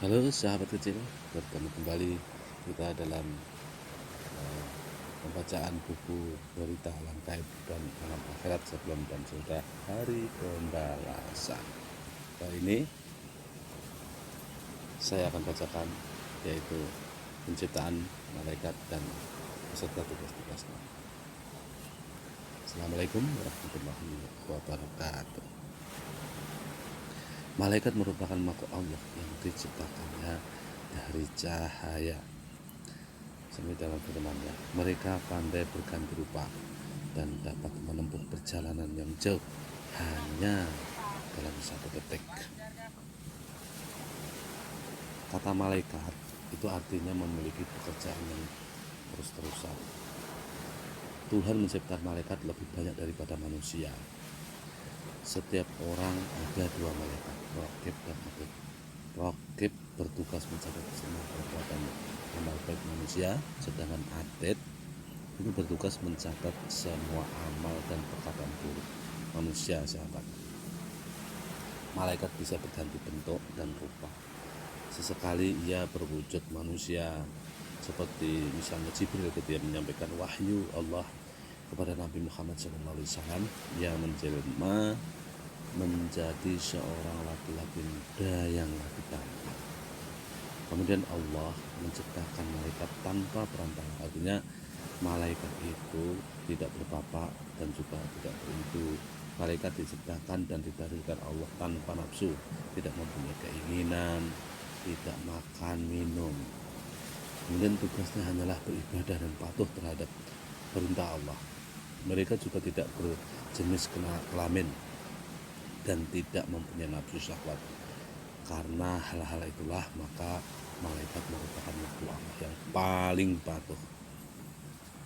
Halo sahabat kecil, bertemu kembali kita dalam pembacaan buku berita alam gaib dan alam akhirat sebelum dan sudah hari pembalasan. Kali ini saya akan bacakan yaitu penciptaan malaikat dan beserta tugas-tugasnya. Assalamualaikum warahmatullahi wabarakatuh. Malaikat merupakan makhluk Allah yang diciptakannya dari cahaya. Seperti dalam firman-Nya, mereka pandai berganti rupa dan dapat menempuh perjalanan yang jauh hanya dalam 1 detik. Kata malaikat itu artinya memiliki pekerjaan yang terus-terusan. Tuhan menciptakan malaikat lebih banyak daripada manusia. Setiap orang ada 2 malaikat, Raqib dan Atid. Raqib bertugas mencatat semua perbuatan amal baik manusia, sedangkan Atid itu bertugas mencatat semua amal dan perkataan buruk manusia, sahabat. Malaikat bisa berganti bentuk dan rupa. Sesekali ia berwujud manusia, seperti misalnya Jibril ketika menyampaikan wahyu Allah kepada Nabi Muhammad SAW yang menjelma menjadi seorang laki-laki muda yang lagi tampan. Kemudian Allah menciptakan malaikat tanpa perantara, artinya malaikat itu tidak berbapak dan juga tidak beribu. Malaikat diciptakan dan diberikan Allah tanpa nafsu, tidak mempunyai keinginan, tidak makan minum. Kemudian tugasnya hanyalah beribadah dan patuh terhadap perintah Allah. Mereka juga tidak berjenis kelamin dan tidak mempunyai nafsu syahwat. Karena hal-hal itulah maka malaikat merupakan makhluk Allah yang paling patuh.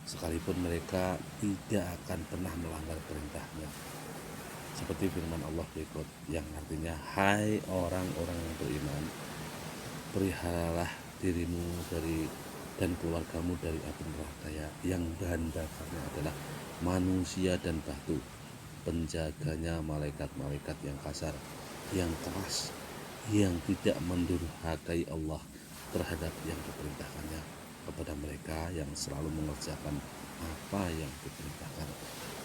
Sekalipun mereka tidak akan pernah melanggar perintahnya. Seperti firman Allah berikut yang artinya, hai orang-orang yang beriman, peliharalah dirimu dan keluargamu dari api neraka yang bahan bakarnya adalah manusia dan batu. Penjaganya malaikat-malaikat yang kasar, yang keras, yang tidak mendurhakai Allah terhadap yang diperintahkannya kepada mereka yang selalu mengerjakan apa yang diperintahkan,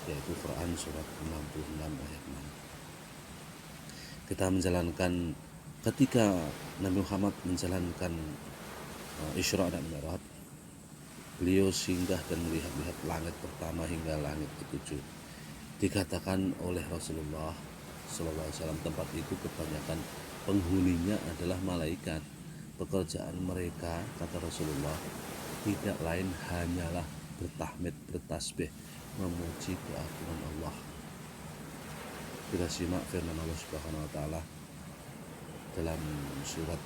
yaitu Quran surat 66 ayat 6. Kita menjalankan ketika Nabi Muhammad menjalankan Isra dan Mi'raj, beliau singgah dan melihat langit pertama hingga langit ke-7. Dikatakan oleh Rasulullah SAW, tempat itu kebanyakan penghuninya adalah malaikat. Pekerjaan mereka, kata Rasulullah, tidak lain hanyalah bertahmid, bertasbih, memuji keagungan Allah. Kita simak firman Allah Subhanahu wa taala dalam surat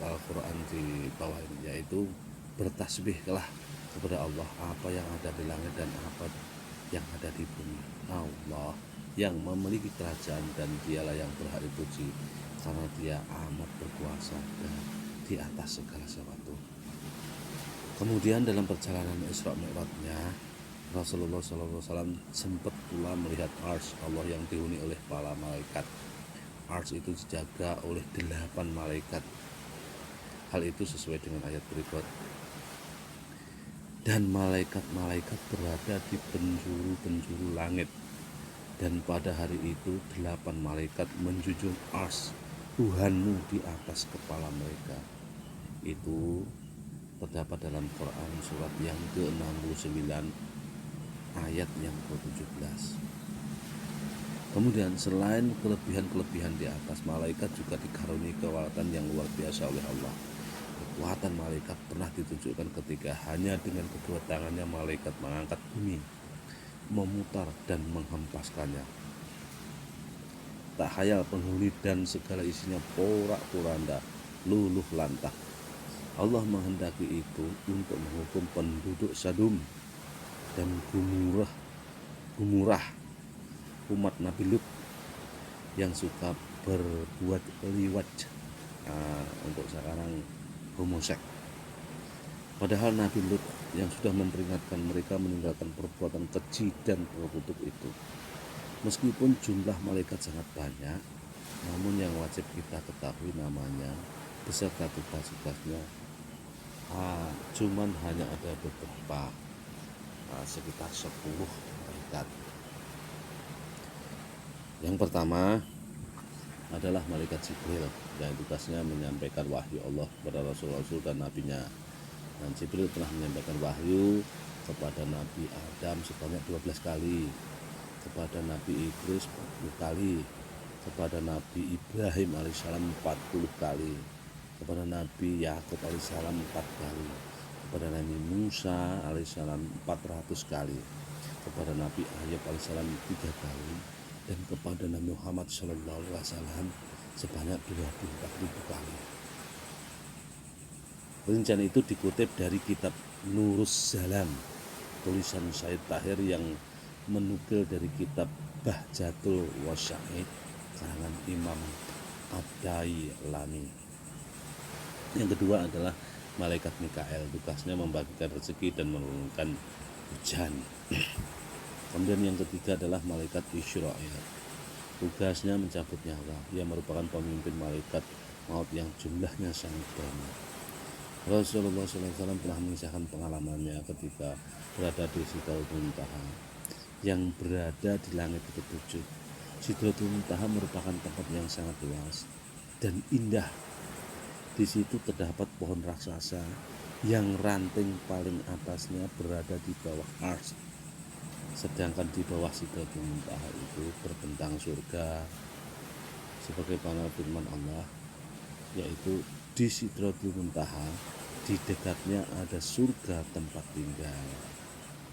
Al-Quran di bawah ini, yaitu bertasbihlah kepada Allah apa yang ada di langit dan apa yang ada di bumi. Allah yang memiliki kerajaan dan dialah yang berhak dipuji, karena dia amat berkuasa dan di atas segala sesuatu. Kemudian dalam perjalanan Isra Mi'rajnya, Rasulullah SAW sempat pula melihat Arsy Allah yang dihuni oleh para malaikat. Arsy itu dijaga oleh 8 malaikat. Hal itu sesuai dengan ayat berikut. Dan malaikat-malaikat berada di penjuru-penjuru langit. Dan pada hari itu 8 malaikat menjunjung Arsy Tuhanmu di atas kepala mereka. Itu terdapat dalam Quran surat yang ke-69 ayat yang ke-17. Kemudian selain kelebihan-kelebihan di atas, malaikat juga dikaruniai kekuatan yang luar biasa oleh Allah. Kekuatan malaikat pernah ditunjukkan ketika hanya dengan kedua tangannya malaikat mengangkat bumi, memutar dan menghempaskannya. Tak hayal penghuni dan segala isinya porak-poranda, luluh lantah. Allah menghendaki itu untuk menghukum penduduk Sadum dan Gumurah, umat Nabi Lut yang suka berbuat liwat, untuk sekarang homoseks. Padahal Nabi Lut yang sudah memperingatkan mereka meninggalkan perbuatan keji dan terkutuk itu. Meskipun jumlah malaikat sangat banyak, Namun yang wajib kita ketahui namanya beserta tugas-tugasnya cuman hanya ada beberapa, sekitar 10 malaikat. Yang pertama adalah malaikat Jibril yang tugasnya menyampaikan wahyu Allah kepada Rasul-Rasul dan Nabinya. Dan Jibril telah menyampaikan wahyu kepada Nabi Adam sebanyak 12 kali, kepada Nabi Idris 40 kali, kepada Nabi Ibrahim alaihissalam 40 kali, kepada Nabi Yakub alaihissalam 4 kali, kepada Nabi Musa alaihissalam 400 kali, kepada Nabi Ayub alaihissalam 3 kali, dan kepada Nabi Muhammad SAW sebanyak 24.000 kali. Rincian itu dikutip dari kitab Nuruz Zalam, tulisan Said Tahir yang menukil dari kitab Bahjatul Wasya'id karangan Imam Ad-Dailami. Yang kedua adalah malaikat Mikael, tugasnya membagikan rezeki dan menurunkan hujan. Kemudian yang ketiga adalah malaikat Israel, tugasnya mencabut nyawa. Ia merupakan pemimpin malaikat maut yang jumlahnya sangat banyak. Rasulullah SAW telah mengisahkan pengalamannya ketika berada di Sidratul Muntaha yang berada di langit ke-7. Sidratul Muntaha merupakan tempat yang sangat luas dan indah. Di situ terdapat pohon raksasa yang ranting paling atasnya berada di bawah ars. Sedangkan di bawah Sidratul Muntaha itu terbentang surga, sebagaimana firman Allah, yaitu di Sidratul Muntaha di dekatnya ada surga tempat tinggal,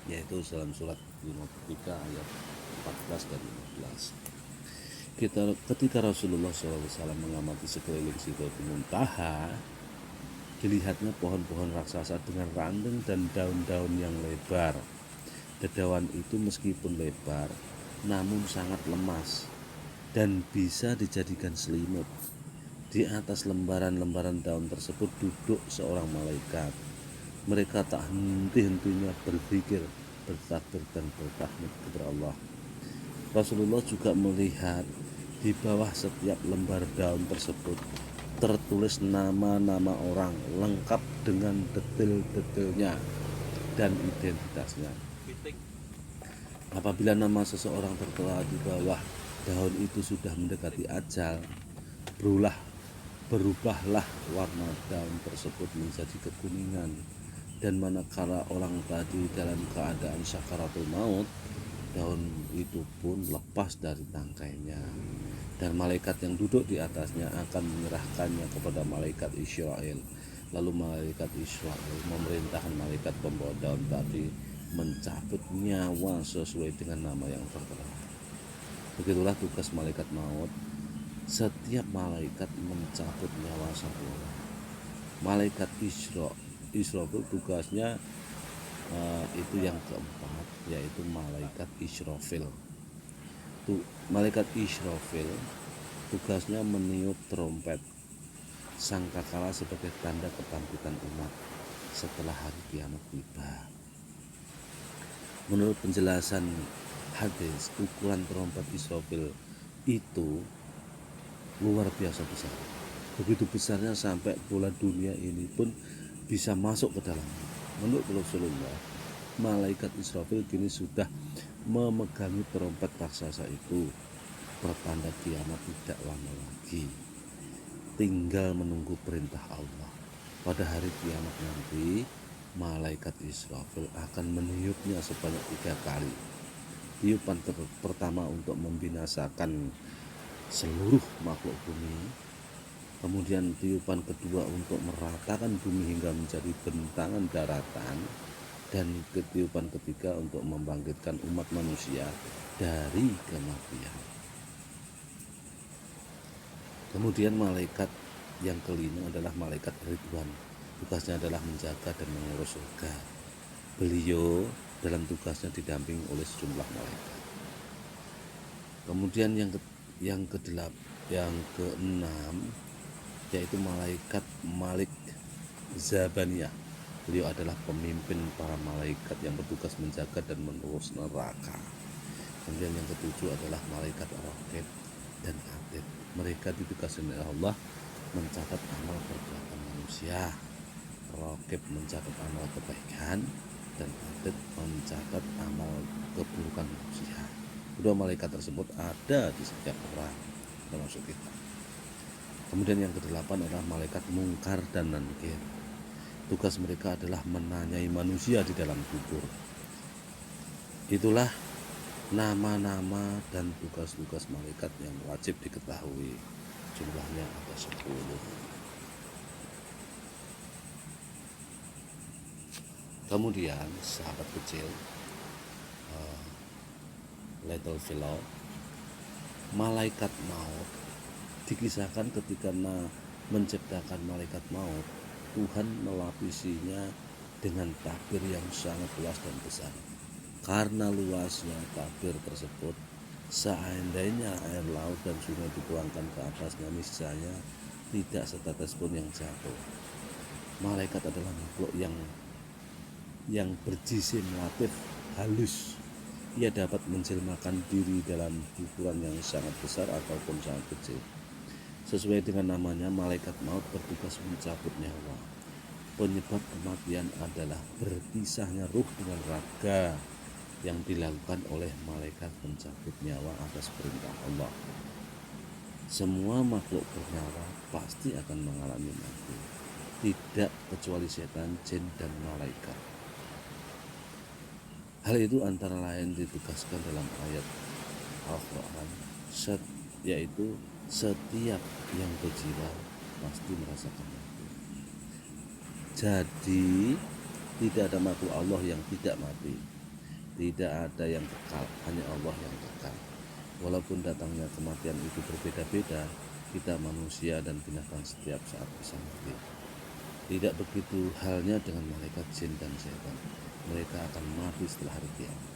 yaitu dalam surat 53 ayat 14 dan 15. Ketika Rasulullah SAW mengamati sekeliling Sidratul Muntaha, dilihatnya pohon-pohon raksasa dengan ranting dan daun-daun yang lebar. Dedaun itu meskipun lebar namun sangat lemas dan bisa dijadikan selimut. Di atas lembaran-lembaran daun tersebut duduk seorang malaikat. Mereka tak henti-hentinya berzikir, bertakbir dan bertahmid kepada Allah. Rasulullah juga melihat di bawah setiap lembar daun tersebut tertulis nama-nama orang lengkap dengan detail-detailnya dan identitasnya. Apabila nama seseorang tertera di bawah daun itu sudah mendekati ajal, berubahlah warna daun tersebut menjadi kekuningan, dan manakala orang tadi dalam keadaan sakaratul maut, daun itu pun lepas dari tangkainya, dan malaikat yang duduk di atasnya akan menyerahkannya kepada malaikat Israel. Lalu malaikat Israel memerintahkan malaikat pembawa daun tadi mencabut nyawa sesuai dengan nama yang tertera. Begitulah tugas malaikat maut. Setiap malaikat mencabut nyawa satu orang. Malaikat Israfil tugasnya itu yang keempat, yaitu malaikat Israfil. Malaikat Israfil tugasnya meniup trompet sangkakala sebagai tanda kebangkitan umat setelah hari kiamat tiba. Menurut penjelasan hadis, ukuran trompet Israfil itu luar biasa besar. Begitu besarnya sampai bola dunia ini pun bisa masuk ke dalamnya. Menurut Rasulullah, malaikat Israfil kini sudah memegangi trompet raksasa itu. Pertanda kiamat tidak lama lagi. Tinggal menunggu perintah Allah. Pada hari kiamat nanti, malaikat Israfil akan meniupnya sebanyak 3 kali. Tiupan pertama untuk membinasakan seluruh makhluk bumi, kemudian tiupan kedua untuk meratakan bumi hingga menjadi bentangan daratan, dan tiupan ketiga untuk membangkitkan umat manusia dari kematian. Kemudian malaikat yang kelima adalah malaikat Ridwan. Tugasnya adalah menjaga dan mengurus surga. Beliau dalam tugasnya didampingi oleh sejumlah malaikat. Kemudian yang keenam yaitu malaikat Malik Zabaniyah. Beliau adalah pemimpin para malaikat yang bertugas menjaga dan mengurus neraka. Kemudian yang ketujuh adalah malaikat Raqib dan Atid. Mereka ditugaskan oleh Allah mencatat amal perbuatan manusia. Raqib mencatat amal kebaikan, dan Atid mencatat amal keburukan manusia. Kedua malaikat tersebut ada di setiap orang, termasuk kita. Kemudian yang kedelapan adalah malaikat mungkar dan nankir. Tugas mereka adalah menanyai manusia di dalam kubur. Itulah nama-nama dan tugas-tugas malaikat yang wajib diketahui. Jumlahnya ada 10. Kemudian sahabat kecil, little fellow, malaikat maut dikisahkan ketika menciptakan malaikat maut, Tuhan melapisinya dengan tabir yang sangat luas dan besar. Karena luasnya tabir tersebut, seandainya air laut dan sungai dituangkan ke atasnya, niscaya tidak setetes pun yang jatuh. Malaikat adalah makhluk yang berjisim latif, halus. Ia dapat menjelmakan diri dalam ukuran yang sangat besar ataupun sangat kecil. Sesuai dengan namanya, malaikat maut bertugas mencabut nyawa. Penyebab kematian adalah berpisahnya ruh dengan raga yang dilakukan oleh malaikat pencabut nyawa atas perintah Allah. Semua makhluk bernyawa pasti akan mengalami mati, tidak kecuali setan, jin, dan malaikat. Hal itu antara lain ditugaskan dalam ayat Al-Quran, yaitu setiap yang berjiwa pasti merasakan mati. Jadi tidak ada makhluk Allah yang tidak mati, tidak ada yang kekal, hanya Allah yang kekal. Walaupun datangnya kematian itu berbeda-beda, kita manusia dan binatang setiap saat bisa mati. Tidak begitu halnya dengan malaikat, jin, dan setan. Mereka akan mati setelah hari kiamat.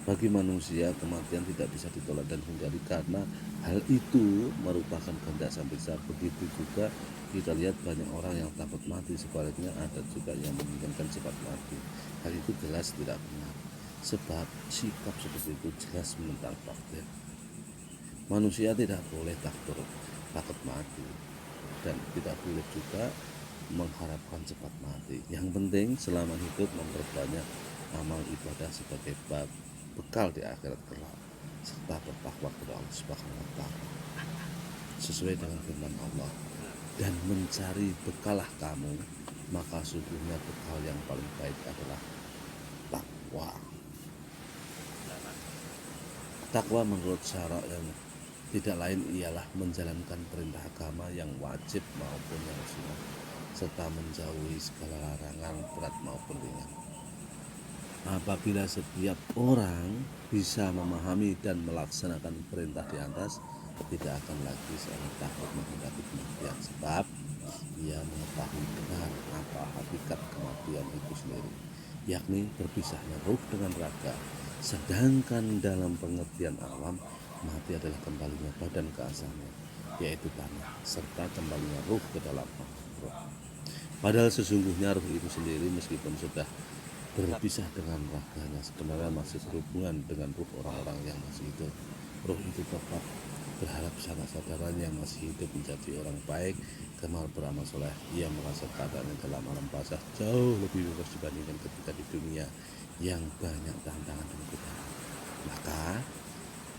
Bagi manusia, kematian tidak bisa ditolak dan hindari karena hal itu merupakan kehendak Sang Pencipta. Begitu juga kita lihat banyak orang yang takut mati, sebaliknya ada juga yang menginginkan cepat mati. Hal itu jelas tidak benar, sebab sikap seperti itu jelas menentang takdir. Manusia tidak boleh takut mati, dan tidak boleh juga mengharapkan cepat mati. Yang penting selama hidup memperbanyak amal ibadah sebagai bekal di akhirat kelak, serta bertakwa kepada Allah Subhanahu wa Ta'ala sesuai dengan firman Allah, dan mencari bekalah kamu, maka sungguhnya bekal yang paling baik adalah takwa. Takwa menurut syarak yang tidak lain ialah menjalankan perintah agama yang wajib maupun yang sunnah, serta menjauhi segala larangan berat maupun ringan. Apabila setiap orang bisa memahami dan melaksanakan perintah di atas, tidak akan lagi seorang takut menghadapi kematian, sebab ia mengetahui benar apa hakikat kematian itu sendiri, yakni berpisahnya ruh dengan raga. Sedangkan dalam pengertian alam, mati adalah kembalinya badan ke asalnya, yaitu tanah, serta kembalinya ruh ke dalam roh. Padahal sesungguhnya ruh itu sendiri meskipun sudah berpisah dengan raganya, sebenarnya masih berhubungan dengan ruh orang-orang yang masih hidup. Ruh itu tetap berharap sanak saudaranya yang masih hidup menjadi orang baik, kemal beramal soleh. Ia merasa keadaannya dalam alam barzakh jauh lebih bebas dibandingkan ketika di dunia yang banyak tantangan dan godaan. Maka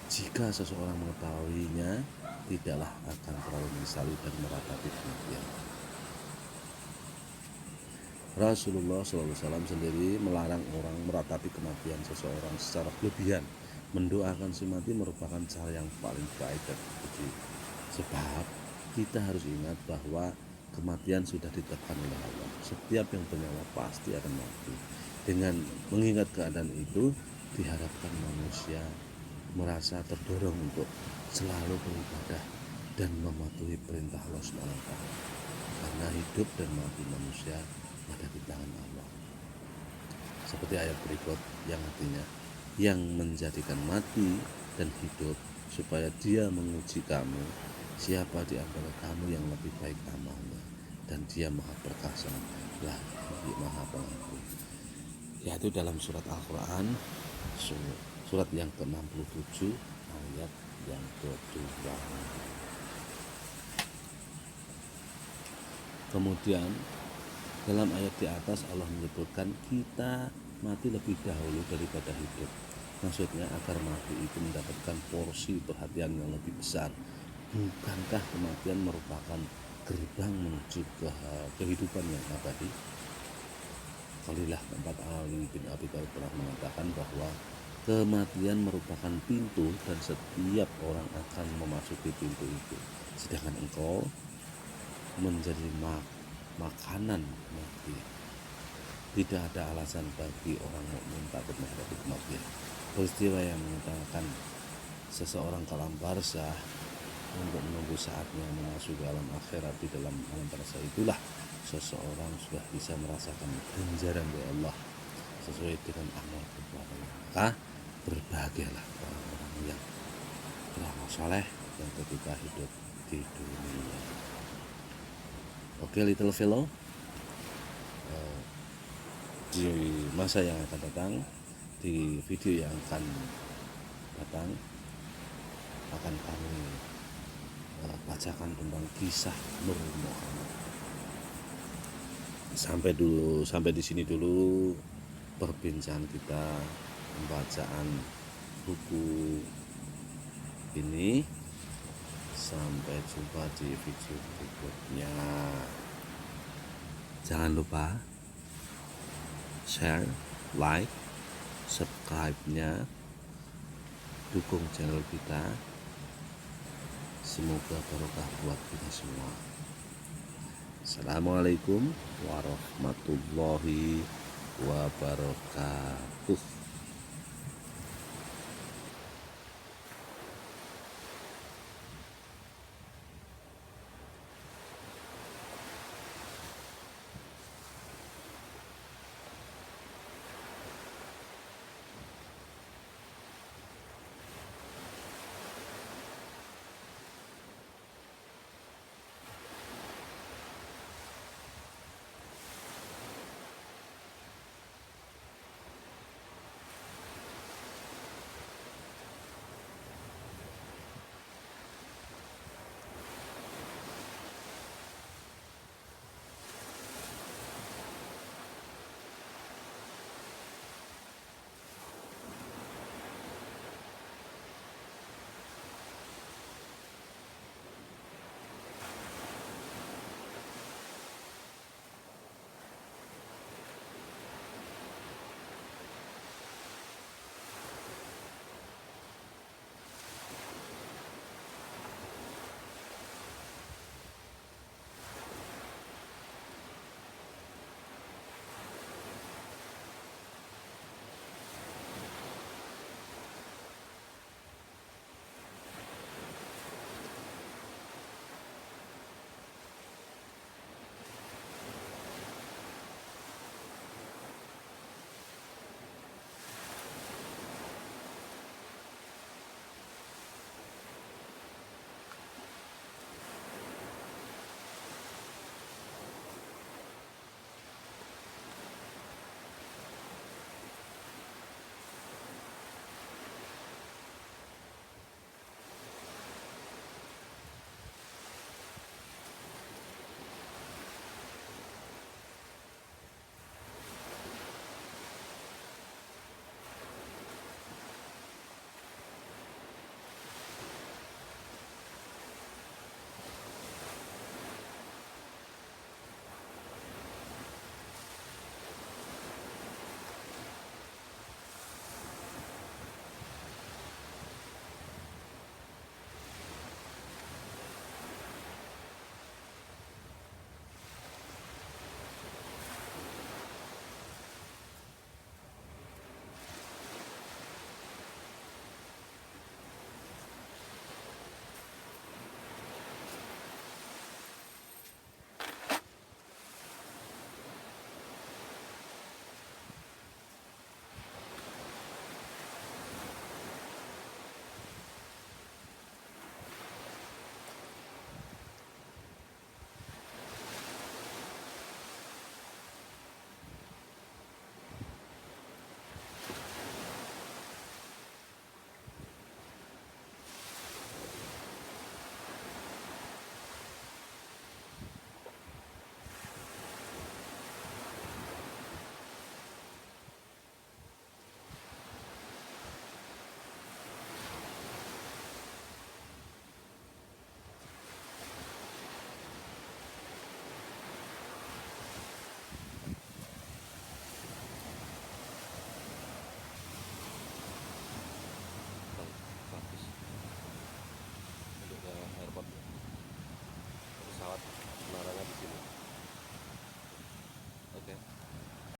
jika seseorang mengetahuinya, tidaklah akan terlalu menyesali dan meratapi kematian. Rasulullah SAW sendiri melarang orang meratapi kematian seseorang secara berlebihan. Mendoakan si mati merupakan cara yang paling baik dan terpuji. Sebab kita harus ingat bahwa kematian sudah ditetapkan oleh Allah. Setiap yang bernyawa pasti akan mati. Dengan mengingat keadaan itu, diharapkan manusia merasa terdorong untuk selalu beribadah dan mematuhi perintah Allah SWT. Karena hidup dan mati manusia ada di tangan Allah. Seperti ayat berikut yang artinya, yang menjadikan mati dan hidup supaya Dia menguji kamu, siapa di antara kamu yang lebih baik amalnya, dan Dia Maha Perkasa lagi Maha Pengampun. Yaitu dalam surat Al-Quran, surat yang ke-67 ayat yang kedua. Kemudian dalam ayat di atas Allah menyebutkan kita mati lebih dahulu daripada hidup. Maksudnya agar mati itu mendapatkan porsi perhatian yang lebih besar. Bukankah kematian merupakan gerbang menuju ke kehidupan yang abadi? Khalilah keempat Ali bin Abi Thalib pernah mengatakan bahwa kematian merupakan pintu dan setiap orang akan memasuki pintu itu. Sedangkan engkau menjadi makanan mati. Tidak ada alasan bagi orang mukmin takut menghadapi kematian. Peristiwa yang mengatakan seseorang ke alam barzah untuk menunggu saatnya memasuki alam akhirat. Di dalam alam barzah itulah seseorang sudah bisa merasakan ganjaran dari Allah sesuai dengan amal perbuatannya. Maka berbahagialah orang-orang yang beramal soleh dan ketika hidup di dunia. Oke, little fellow, di masa yang akan datang, di video yang akan datang akan kami bacakan tentang kisah Nur Muhammad. Sampai di sini dulu perbincangan kita, pembacaan buku ini. Sampai jumpa di video berikutnya. Jangan lupa share, like, subscribe-nya, dukung channel kita. Semoga barokah buat kita semua. Assalamualaikum warahmatullahi wabarakatuh.